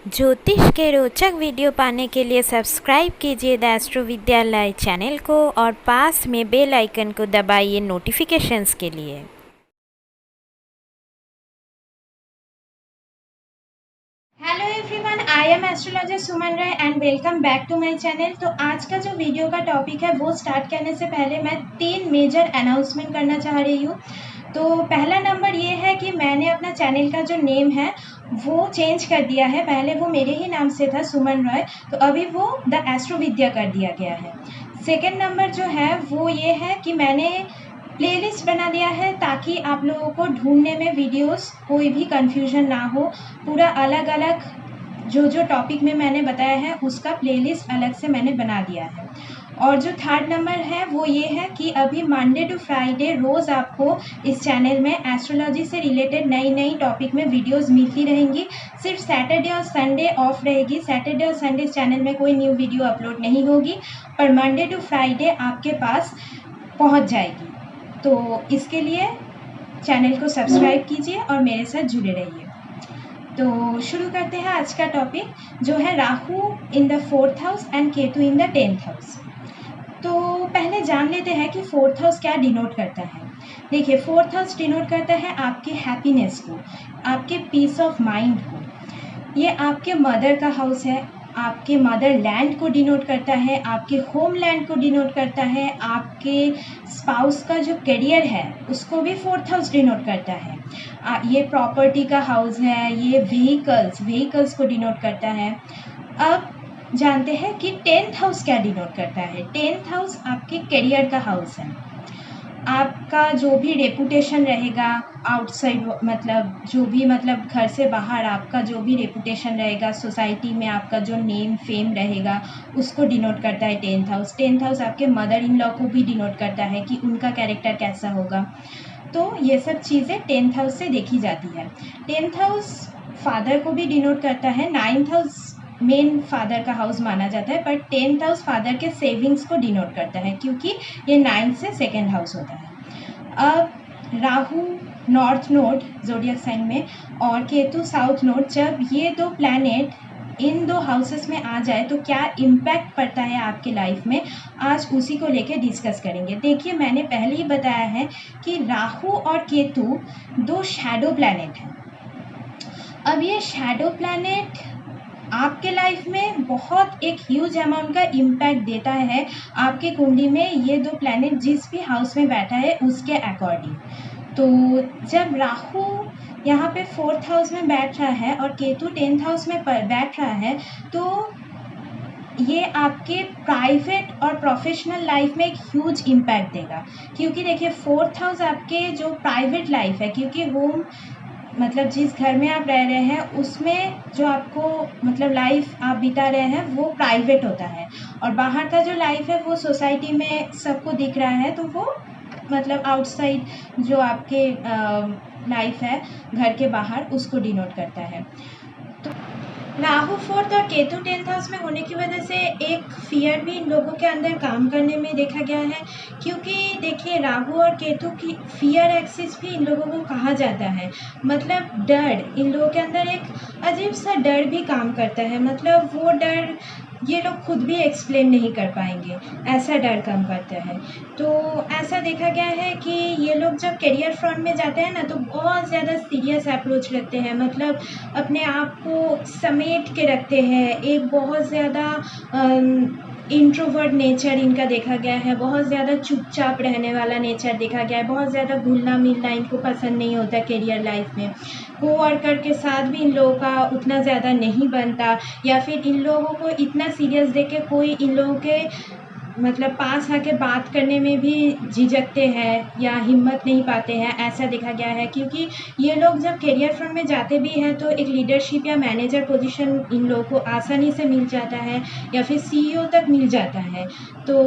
ज्योतिष के रोचक वीडियो पाने के लिए सब्सक्राइब कीजिए द एस्ट्रो विद्यालय चैनल को और पास में बेल आइकन को दबाइए नोटिफिकेशंस के लिए। Hello everyone, I am astrologer Suman Rai and welcome back to my channel. तो आज का जो वीडियो का टॉपिक है वो स्टार्ट करने से पहले मैं 3 मेजर अनाउंसमेंट करना चाह रही हूँ। तो पहला नंबर ये है कि मैंने अपना चैनल का जो नेम है वो चेंज कर दिया है। पहले वो मेरे ही नाम से था सुमन रॉय, तो अभी वो द एस्ट्रो विद्या कर दिया गया है। सेकेंड नंबर जो है वो ये है कि मैंने प्लेलिस्ट बना दिया है ताकि आप लोगों को ढूंढने में वीडियोस कोई भी कंफ्यूजन ना हो। पूरा अलग अलग जो टॉपिक में मैंने बताया है उसका प्लेलिस्ट अलग से मैंने बना दिया है। और जो थर्ड नंबर है वो ये है कि अभी मंडे टू फ्राइडे रोज़ आपको इस चैनल में एस्ट्रोलॉजी से रिलेटेड नई नई टॉपिक में वीडियोस मिलती रहेंगी। सिर्फ सैटरडे और संडे ऑफ रहेगी। सैटरडे और संडे इस चैनल में कोई न्यू वीडियो अपलोड नहीं होगी, पर मंडे टू फ्राइडे आपके पास पहुंच जाएगी। तो इसके लिए चैनल को सब्सक्राइब कीजिए और मेरे साथ जुड़े रहिए। तो शुरू करते हैं आज का टॉपिक, जो है Rahu in the 4th house and Ketu in the 10th house. तो पहले जान लेते हैं कि 4th हाउस क्या डिनोट करता है। देखिए, 4th हाउस डिनोट करता है आपके हैप्पीनेस को, आपके पीस ऑफ माइंड को। ये आपके मदर का हाउस है, आपके मदर लैंड को डिनोट करता है, आपके होम लैंड को डिनोट करता है, आपके स्पाउस का जो करियर है उसको भी 4th हाउस डिनोट करता है। ये प्रॉपर्टी का हाउस है, ये व्हीकल्स को डिनोट करता है। अब जानते हैं कि 10th हाउस क्या डिनोट करता है। 10th हाउस आपके करियर का हाउस है। आपका जो भी रेपुटेशन रहेगा आउटसाइड, मतलब घर से बाहर आपका जो भी रेपुटेशन रहेगा, सोसाइटी में आपका जो नेम फेम रहेगा, उसको डिनोट करता है 10th हाउस। 10th हाउस आपके मदर इन लॉ को भी डिनोट करता है कि उनका कैरेक्टर कैसा होगा। तो ये सब चीज़ें 10th हाउस से देखी जाती है। 10th हाउस फादर को भी डिनोट करता है। 9th हाउस मेन फादर का हाउस माना जाता है, पर 10th हाउस फादर के सेविंग्स को डिनोट करता है क्योंकि ये 9th से 2nd हाउस होता है। अब Rahu north node zodiac sign में और केतु साउथ नोड, जब ये दो प्लैनेट इन दो हाउसेस में आ जाए तो क्या इम्पैक्ट पड़ता है आपके लाइफ में, आज उसी को लेके डिस्कस करेंगे। देखिए, मैंने पहले ही बताया है कि राहु और केतु दो शैडो प्लैनेट हैं। अब ये शैडो प्लैनेट आपके लाइफ में बहुत एक ह्यूज अमाउंट का इम्पैक्ट देता है। आपके कुंडली में ये दो प्लैनेट जिस भी हाउस में बैठा है उसके अकॉर्डिंग। तो जब राहु यहाँ पे 4th हाउस में बैठ रहा है और केतु 10th हाउस में बैठ रहा है, तो ये आपके प्राइवेट और प्रोफेशनल लाइफ में एक ह्यूज इम्पैक्ट देगा। क्योंकि देखिए, 4th हाउस आपके जो प्राइवेट लाइफ है, क्योंकि होम मतलब जिस घर में आप रह रहे हैं उसमें जो आपको लाइफ आप बिता रहे हैं वो प्राइवेट होता है, और बाहर का जो लाइफ है वो सोसाइटी में सबको दिख रहा है, तो वो आउटसाइड जो आपके लाइफ है घर के बाहर, उसको डिनोट करता है। तो राहु 4th और केतु 10th हाउस में होने की वजह से एक फियर भी इन लोगों के अंदर काम करने में देखा गया है। क्योंकि देखिए, राहु और केतु की फियर एक्सिस भी इन लोगों को कहा जाता है। मतलब डर, इन लोगों के अंदर एक अजीब सा डर भी काम करता है। मतलब वो डर ये लोग खुद भी एक्सप्लेन नहीं कर पाएंगे, ऐसा डर काम करता है। तो ऐसा देखा गया है कि ये लोग जब करियर फ्रंट में जाते हैं ना, तो बहुत ज़्यादा सीरियस अप्रोच रखते हैं। मतलब अपने आप को समेट के रखते हैं। एक बहुत ज़्यादा इंट्रोवर्ट नेचर इनका देखा गया है। बहुत ज़्यादा चुपचाप रहने वाला नेचर देखा गया है। बहुत ज़्यादा घुलना मिलना इनको पसंद नहीं होता करियर लाइफ में। कोवर्कर के साथ भी इन लोगों का उतना ज़्यादा नहीं बनता, या फिर इन लोगों को इतना सीरियस देख के कोई इन लोगों के पास आके बात करने में भी झिझकते हैं या हिम्मत नहीं पाते हैं, ऐसा देखा गया है। क्योंकि ये लोग जब करियर फ्रंट में जाते भी हैं तो एक लीडरशिप या मैनेजर पोजीशन इन लोगों को आसानी से मिल जाता है, या फिर सीईओ तक मिल जाता है। तो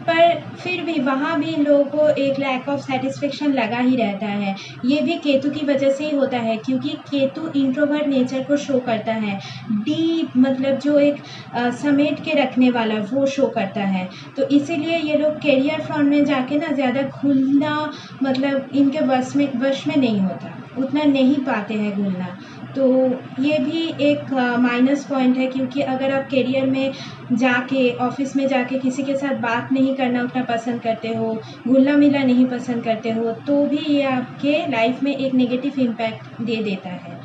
पर फिर भी वहाँ भी इन लोगों को एक लैक ऑफ सेटिस्फेक्शन लगा ही रहता है। ये भी केतु की वजह से ही होता है, क्योंकि केतु इंट्रोवर्ट नेचर को शो करता है। डीप जो एक समेट के रखने वाला वो शो करता है। तो इसीलिए ये लोग करियर फ्रंट में जाके ना ज़्यादा घुलना इनके वश में नहीं होता, उतना नहीं पाते हैं घुलना। तो ये भी एक माइनस पॉइंट है, क्योंकि अगर आप करियर में जाके, ऑफिस में जाके किसी के साथ बात नहीं करना उतना पसंद करते हो, घुलना मिलना नहीं पसंद करते हो, तो भी ये आपके लाइफ में एक नेगेटिव इम्पैक्ट दे देता है।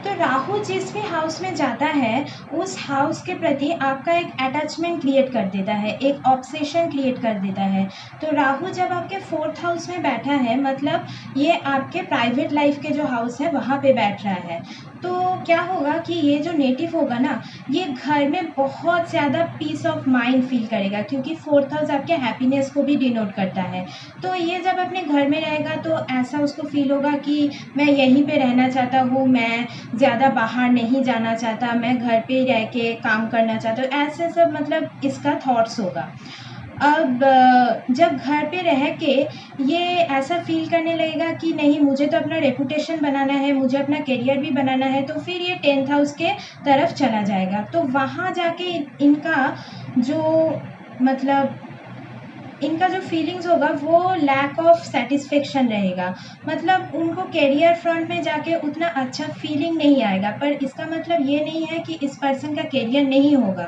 तो राहु जिस भी हाउस में जाता है उस हाउस के प्रति आपका एक अटैचमेंट क्रिएट कर देता है, एक ऑब्सेशन क्रिएट कर देता है। तो राहु जब आपके 4th हाउस में बैठा है, मतलब ये आपके प्राइवेट लाइफ के जो हाउस है वहाँ पे बैठ रहा है, तो क्या होगा कि ये जो नेटिव होगा ना, ये घर में बहुत ज़्यादा पीस ऑफ माइंड फील करेगा, क्योंकि 4th हाउस आपके हैप्पीनेस को भी डिनोट करता है। तो ये जब अपने घर में रहेगा तो ऐसा उसको फील होगा कि मैं यहीं पे रहना चाहता हूँ, मैं ज़्यादा बाहर नहीं जाना चाहता, मैं घर पे रह के काम करना चाहता हूँ, ऐसे सब मतलब इसका थॉट्स होगा। अब जब घर पे रह के ये ऐसा फील करने लगेगा कि नहीं, मुझे तो अपना रेपुटेशन बनाना है, मुझे अपना करियर भी बनाना है, तो फिर ये 10th हाउस के तरफ चला जाएगा। तो वहाँ जाके इनका जो मतलब इनका जो फीलिंग्स होगा वो लैक ऑफ सेटिस्फेक्शन रहेगा, मतलब उनको करियर फ्रंट में जाके उतना अच्छा फीलिंग नहीं आएगा। पर इसका मतलब ये नहीं है कि इस पर्सन का करियर नहीं होगा।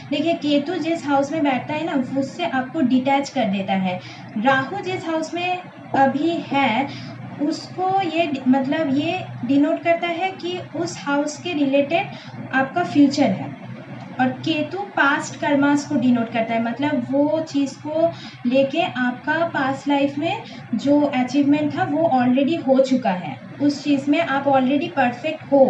देखिए, केतु जिस हाउस में बैठता है ना, उससे आपको डिटैच कर देता है। राहु जिस हाउस में अभी है उसको ये मतलब ये डिनोट करता है कि उस हाउस के रिलेटेड आपका फ्यूचर है, और केतु पास्ट कर्मास को डिनोट करता है, मतलब वो चीज़ को लेके आपका पास्ट लाइफ में जो अचीवमेंट था वो ऑलरेडी हो चुका है, उस चीज़ में आप ऑलरेडी परफेक्ट हो।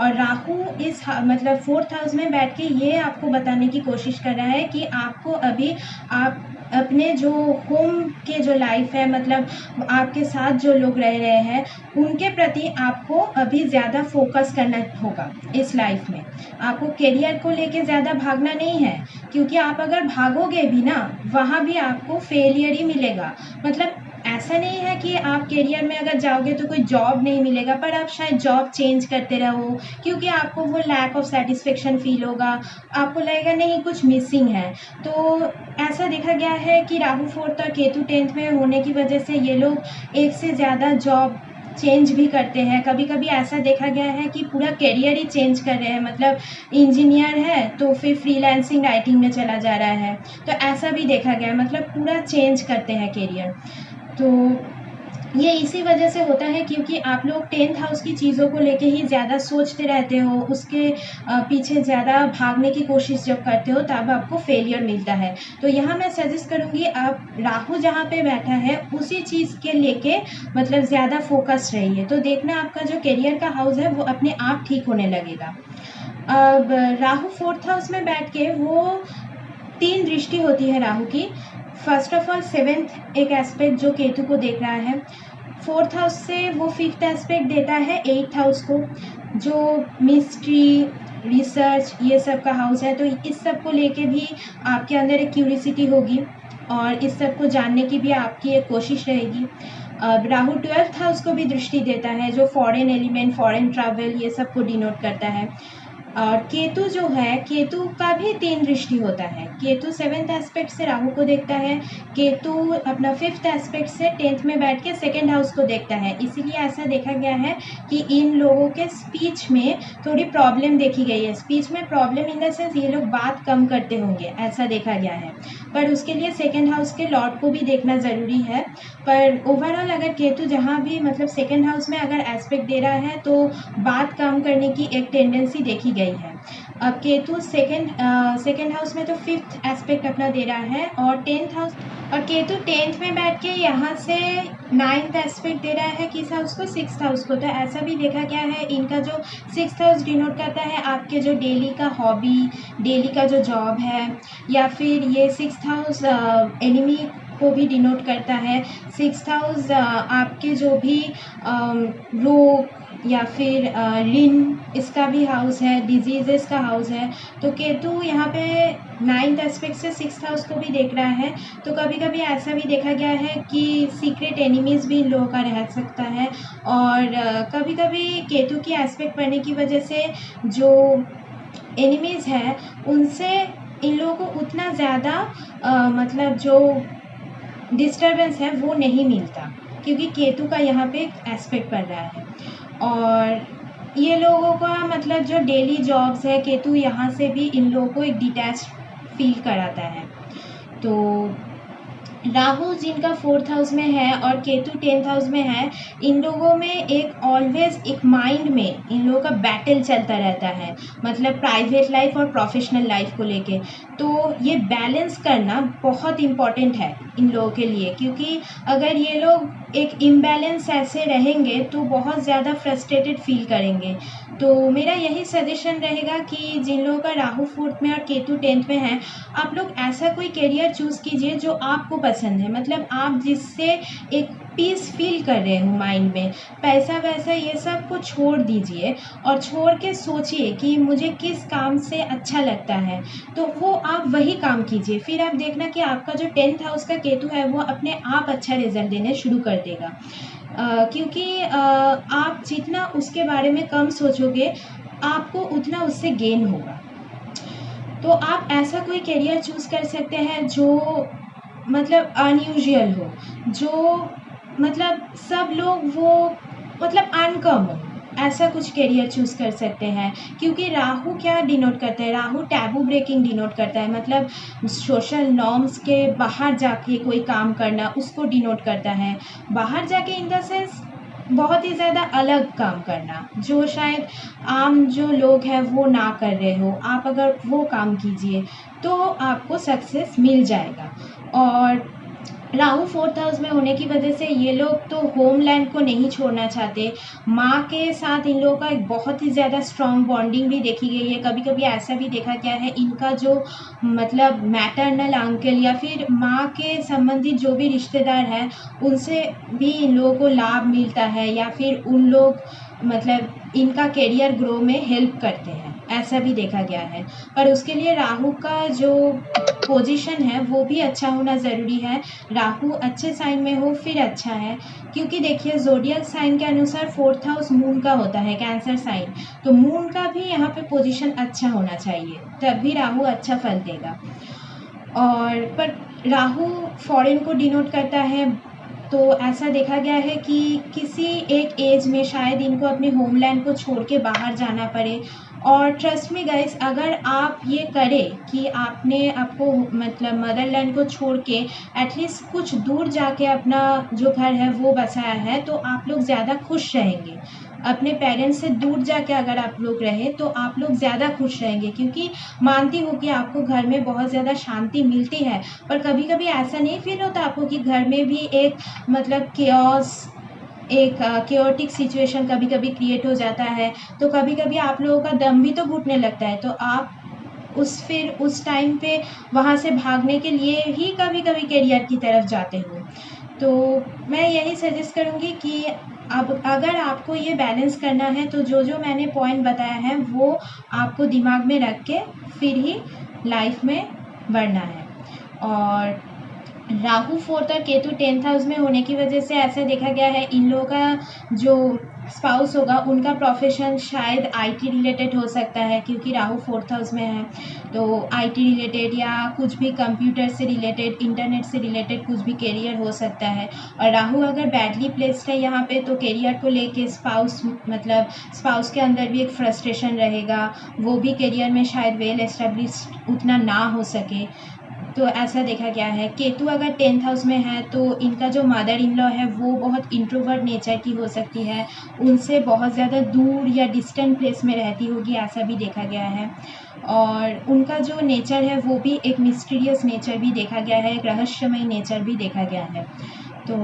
और राहु इस मतलब 4th हाउस में बैठ के ये आपको बताने की कोशिश कर रहा है कि आपको अभी आप अपने जो होम के जो लाइफ है, मतलब आपके साथ जो लोग रह रहे हैं उनके प्रति आपको अभी ज़्यादा फोकस करना होगा इस लाइफ में। आपको करियर को लेके ज़्यादा भागना नहीं है, क्योंकि आप अगर भागोगे भी ना, वहाँ भी आपको फेलियर ही मिलेगा। मतलब ऐसा नहीं है कि आप करियर में अगर जाओगे तो कोई जॉब नहीं मिलेगा, पर आप शायद जॉब चेंज करते रहो, क्योंकि आपको वो लैक ऑफ सेटिस्फेक्शन फील होगा, आपको लगेगा नहीं कुछ मिसिंग है। तो ऐसा देखा गया है कि राहु 4th और केतु 10th में होने की वजह से ये लोग एक से ज़्यादा जॉब चेंज भी करते हैं। कभी कभी ऐसा देखा गया है कि पूरा करियर ही चेंज कर रहे हैं, मतलब इंजीनियर है तो फिर फ्रीलांसिंग राइटिंग में चला जा रहा है, तो ऐसा भी देखा गया है, मतलब पूरा चेंज करते हैं करियर। तो ये इसी वजह से होता है क्योंकि आप लोग 10th हाउस की चीज़ों को लेके ही ज़्यादा सोचते रहते हो, उसके पीछे ज़्यादा भागने की कोशिश जब करते हो तब आपको फेलियर मिलता है। तो यहाँ मैं सजेस्ट करूँगी आप राहु जहाँ पे बैठा है उसी चीज़ के लेके मतलब ज़्यादा फोकस रहिए, तो देखना आपका जो करियर का हाउस है वो अपने आप ठीक होने लगेगा। अब राहु 4th हाउस में बैठ के वो 3 दृष्टि होती है राहु की। फर्स्ट ऑफ ऑल 7th एक एस्पेक्ट जो केतु को देख रहा है, 4th हाउस से वो 5th एस्पेक्ट देता है 8th हाउस को, जो मिस्ट्री रिसर्च ये सब का हाउस है। तो इस सब को लेके भी आपके अंदर एक क्यूरियोसिटी होगी और इस सब को जानने की भी आपकी एक कोशिश रहेगी। अब राहु 12th हाउस को भी दृष्टि देता है, जो फॉरेन एलिमेंट, फॉरेन ट्रैवल ये सब को डिनोट करता है। और केतु जो है, केतु का भी 3 दृष्टि होता है। केतु 7th एस्पेक्ट से राहु को देखता है, केतु अपना 5th एस्पेक्ट से 10th में बैठ के 2nd हाउस को देखता है। इसीलिए ऐसा देखा गया है कि इन लोगों के स्पीच में थोड़ी प्रॉब्लम देखी गई है। स्पीच में प्रॉब्लम इन द सेंस ये लोग बात कम करते होंगे, ऐसा देखा गया है, पर उसके लिए 2nd हाउस के लॉर्ड को भी देखना ज़रूरी है। पर ओवरऑल अगर केतु जहाँ भी मतलब 2nd हाउस में अगर एस्पेक्ट दे रहा है तो बात कम करने की एक टेंडेंसी देखी गई है। अब केतु 2nd हाउस में तो 5th एस्पेक्ट अपना दे रहा है, और 10th हाउस, और केतु 10th में बैठ के यहाँ से 9th एस्पेक्ट दे रहा है किस हाउस को, 6th हाउस को। तो ऐसा भी देखा गया है, इनका जो 6th हाउस डिनोट करता है आपके जो डेली का हॉबी, डेली का जो जॉब है, या फिर ये 6th हाउस एनिमी को भी डिनोट करता है। 6th हाउस आपके जो भी रोग या फिर ऋण, इसका भी हाउस है, डिजीजेस का हाउस है। तो केतु यहाँ पे 9th एस्पेक्ट से 6th हाउस को भी देख रहा है। तो कभी कभी ऐसा भी देखा गया है कि सीक्रेट एनिमीज़ भी इन लोगों का रह सकता है, और कभी कभी केतु की एस्पेक्ट पढ़ने की वजह से जो एनिमीज़ हैं उनसे इन लोगों को उतना ज़्यादा मतलब जो डिस्टर्बेंस है वो नहीं मिलता, क्योंकि केतु का यहाँ पे एस्पेक्ट पड़ रहा है। और ये लोगों का मतलब जो डेली जॉब्स है, केतु यहाँ से भी इन लोगों को एक डिटैच फील कराता है। तो राहु जिनका 4th हाउस में है और केतु 10th हाउस में है, इन लोगों में एक ऑलवेज एक माइंड में इन लोगों का बैटल चलता रहता है, मतलब प्राइवेट लाइफ और प्रोफेशनल लाइफ को लेके। तो ये बैलेंस करना बहुत इम्पॉर्टेंट है इन लोगों के लिए, क्योंकि अगर ये लोग एक इम्बैलेंस ऐसे रहेंगे तो बहुत ज़्यादा फ्रस्ट्रेटेड फील करेंगे। तो मेरा यही सजेशन रहेगा कि जिन लोगों का राहु 4th में और केतु 10th में है, आप लोग ऐसा कोई करियर चूज़ कीजिए जो आपको पसंद है, मतलब आप जिससे एक पीस फील कर रहे हो माइंड में। पैसा वैसा ये सब को छोड़ दीजिए और छोड़ के सोचिए कि मुझे किस काम से अच्छा लगता है, तो वो आप वही काम कीजिए। फिर आप देखना कि आपका जो 10th हाउस का केतु है वो अपने आप अच्छा रिजल्ट देने शुरू कर देगा। क्योंकि आप जितना उसके बारे में कम सोचोगे, आपको उतना उससे गेन होगा। तो आप ऐसा कोई करियर चूज़ कर सकते हैं जो मतलब अनयूजुअल हो, जो मतलब सब लोग वो मतलब अनकॉमन, ऐसा कुछ करियर चूज़ कर सकते हैं। क्योंकि राहु क्या डिनोट करता है, राहु टैबू ब्रेकिंग डिनोट करता है, मतलब सोशल नॉर्म्स के बाहर जाके कोई काम करना, उसको डिनोट करता है। बाहर जाके इन द सेंस बहुत ही ज़्यादा अलग काम करना, जो शायद आम जो लोग हैं वो ना कर रहे हो, आप अगर वो काम कीजिए तो आपको सक्सेस मिल जाएगा। और राहु 4th हाउस में होने की वजह से ये लोग तो होमलैंड को नहीं छोड़ना चाहते। माँ के साथ इन लोगों का एक बहुत ही ज़्यादा स्ट्रॉन्ग बॉन्डिंग भी देखी गई है। कभी कभी ऐसा भी देखा गया है, इनका जो मतलब मैटरनल अंकल या फिर माँ के संबंधित जो भी रिश्तेदार हैं, उनसे भी इन लोगों को लाभ मिलता है, या फिर उन लोग मतलब इनका करियर ग्रो में हेल्प करते हैं, ऐसा भी देखा गया है। पर उसके लिए राहु का जो पोजीशन है वो भी अच्छा होना ज़रूरी है। राहु अच्छे साइन में हो फिर अच्छा है, क्योंकि देखिए ज़ोडिएक साइन के अनुसार 4th हाउस मून का होता है, कैंसर साइन। तो मून का भी यहाँ पे पोजीशन अच्छा होना चाहिए, तभी राहु अच्छा फल देगा। और पर राहु फॉरेन को डिनोट करता है, तो ऐसा देखा गया है कि किसी एक एज में शायद इनको अपने होमलैंड को छोड़ के बाहर जाना पड़े। और ट्रस्ट मी गाइस, अगर आप ये करें कि आपने आपको मतलब मदरलैंड को छोड़ के एटलीस्ट कुछ दूर जाके अपना जो घर है वो बसाया है, तो आप लोग ज़्यादा खुश रहेंगे। अपने पेरेंट्स से दूर जाके अगर आप लोग रहे तो आप लोग ज़्यादा खुश रहेंगे, क्योंकि मानती हूँ कि आपको घर में बहुत ज़्यादा शांति मिलती है, पर कभी कभी ऐसा नहीं फील होता आपको कि घर में भी एक मतलब केओस, एक केओटिक सिचुएशन कभी कभी क्रिएट हो जाता है। तो कभी कभी आप लोगों का दम भी तो घुटने लगता है, तो आप उस टाइम पे वहाँ से भागने के लिए ही कभी कभी करियर की तरफ जाते हो। तो मैं यही सजेस्ट करूँगी कि अब अगर आपको ये बैलेंस करना है, तो जो जो मैंने पॉइंट बताया है वो आपको दिमाग में रख के फिर ही लाइफ में बढ़ना है। और राहु 4th और केतु 10th हाउस में होने की वजह से ऐसा देखा गया है, इन लोगों का जो स्पाउस होगा उनका प्रोफेशन शायद आईटी रिलेटेड हो सकता है, क्योंकि राहु 4th हाउस में है। तो आईटी रिलेटेड या कुछ भी कंप्यूटर से रिलेटेड, इंटरनेट से रिलेटेड कुछ भी करियर हो सकता है। और राहु अगर बैडली प्लेस्ड है यहाँ पे, तो करियर को लेके मतलब स्पाउस के अंदर भी एक फ्रस्ट्रेशन रहेगा, वो भी करियर में शायद वेल एस्टेब्लिश्ड उतना ना हो सके। तो ऐसा देखा गया है। केतु अगर 10th हाउस में है तो इनका जो मदर इन लॉ है वो बहुत इंट्रोवर्ट नेचर की हो सकती है, उनसे बहुत ज़्यादा दूर या डिस्टेंट प्लेस में रहती होगी, ऐसा भी देखा गया है। और उनका जो नेचर है वो भी एक मिस्टीरियस नेचर भी देखा गया है, एक रहस्यमय नेचर भी देखा गया है। तो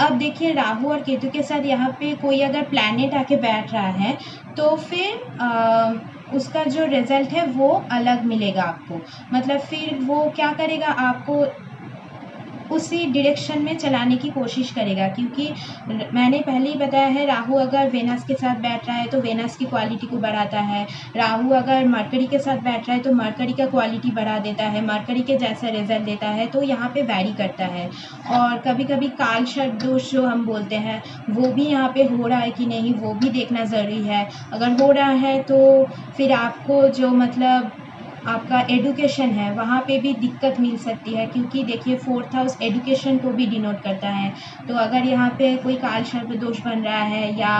अब देखिए, राहु और केतु के साथ यहाँ पे कोई अगर प्लैनेट आके बैठ रहा है तो फिर उसका जो रिज़ल्ट है वो अलग मिलेगा आपको। मतलब फिर वो क्या करेगा, आपको उसी डायरेक्शन में चलाने की कोशिश करेगा, क्योंकि मैंने पहले ही बताया है, राहु अगर वेनस के साथ बैठ रहा है तो वेनस की क्वालिटी को बढ़ाता है। राहु अगर मरकरी के साथ बैठ रहा है तो मरकरी का क्वालिटी बढ़ा देता है, मरकरी के जैसा रिजल्ट देता है। तो यहाँ पे वैरी करता है। और कभी कभी काल शट दोष जो हम बोलते हैं वो भी यहाँ पे हो रहा है कि नहीं, वो भी देखना ज़रूरी है। अगर हो रहा है तो फिर आपको जो मतलब आपका एडुकेशन है वहाँ पे भी दिक्कत मिल सकती है, क्योंकि देखिए 4th हाउस एडुकेशन को भी डिनोट करता है। तो अगर यहाँ पे कोई काल सर्प दोष बन रहा है या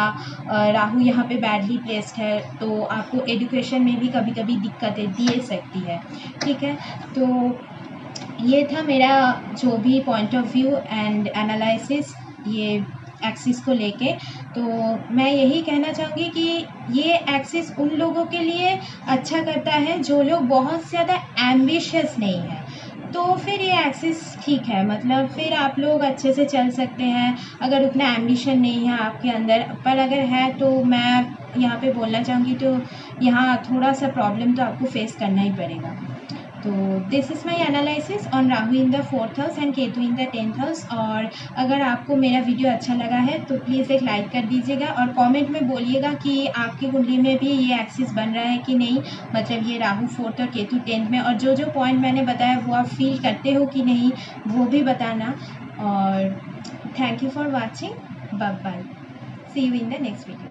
राहु यहाँ पे बैडली प्लेस्ड है तो आपको एडुकेशन में भी कभी कभी दिक्कतें दे सकती है। ठीक है, तो ये था मेरा जो भी point of view and analysis ये एक्सिस को लेके। तो मैं यही कहना चाहूँगी कि ये एक्सिस उन लोगों के लिए अच्छा करता है जो लोग बहुत ज़्यादा एम्बिशियस नहीं है, तो फिर ये एक्सिस ठीक है, मतलब फिर आप लोग अच्छे से चल सकते हैं अगर उतना एम्बिशन नहीं है आपके अंदर। पर अगर है तो मैं यहाँ पे बोलना चाहूँगी तो यहाँ थोड़ा सा प्रॉब्लम तो आपको फेस करना ही पड़ेगा। तो this is my analysis on Rahu in the 4th house and Ketu in the 10th house. और अगर आपको मेरा वीडियो अच्छा लगा है तो प्लीज़ एक लाइक कर दीजिएगा और कमेंट में बोलिएगा कि आपकी कुंडली में भी ये एक्सिस बन रहा है कि नहीं, मतलब ये राहु 4th और केतु 10th में, और जो जो पॉइंट मैंने बताया वो आप फील करते हो कि नहीं वो भी बताना। और thank you for watching, bye bye, see you in the next video.